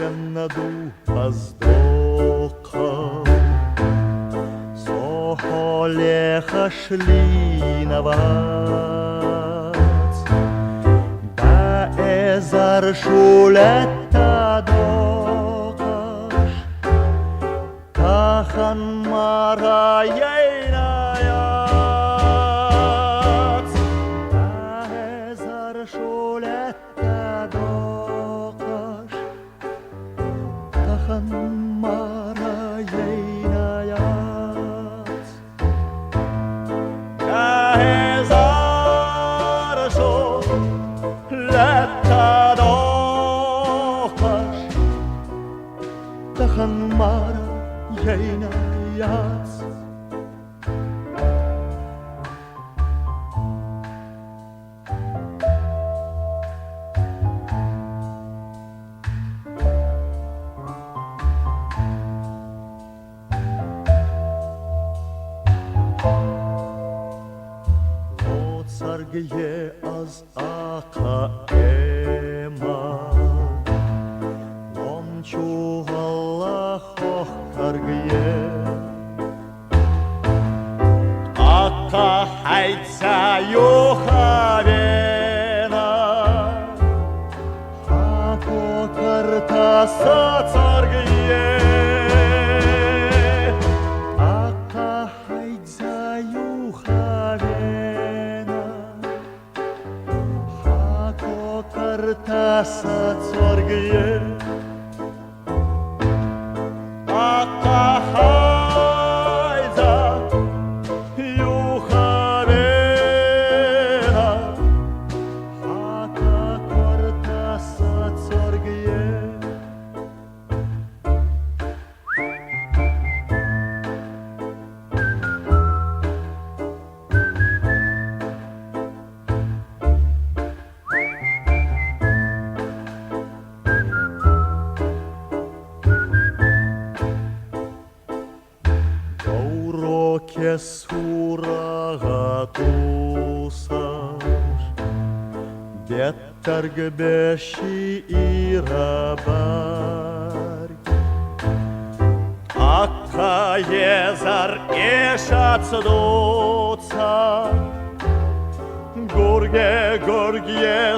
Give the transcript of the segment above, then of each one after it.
شندو از دوقم سحال خشلی نوات با ازر شولت دوقش تخن مرا ینایات با ازر شولت دوقش تخن مرا ینایات هزار شد لتا دوقش تخن مرا ینایات سرگیه از آقا ایمان لامچو الله خرگیه آقا حیدسا یوخابینا حاکو کرتا سرگیه آقا حیدسا یوخابینا Kartasa zorgiye Aka hayda yukarına Aka kartasa zorgiye Ke suragatусаш Ветер гбещи и рабарь Akka езар ешацдуца Горге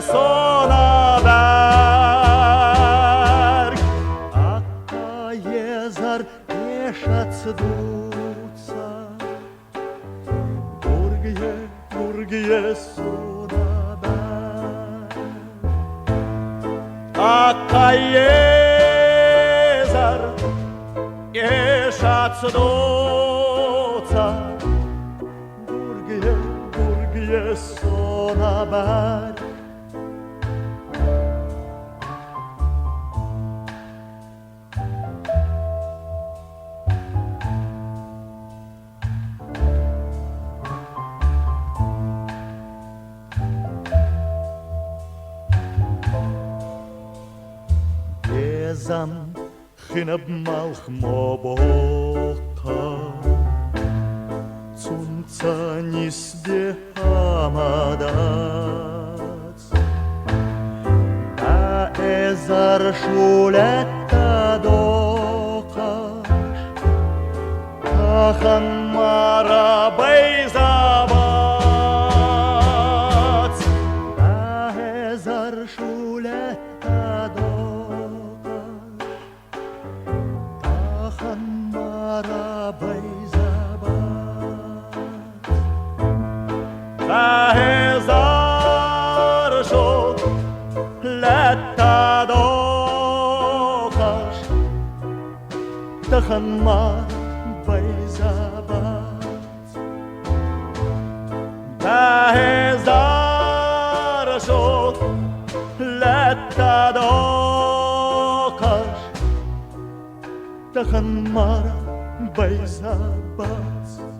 сонабарь Akka езар ешацдуца Бургие сонабар Akka езар ешацдуца Бургие сонабар Zan gineb malch moboka Цунца низбе амадац А эзар шулетта докаш Тахан мара бейзабац А эзар шулетта هزار شد لتا دوقش تخن مار بیزابات هزار شد لتا دوقش تخن مار بیزابات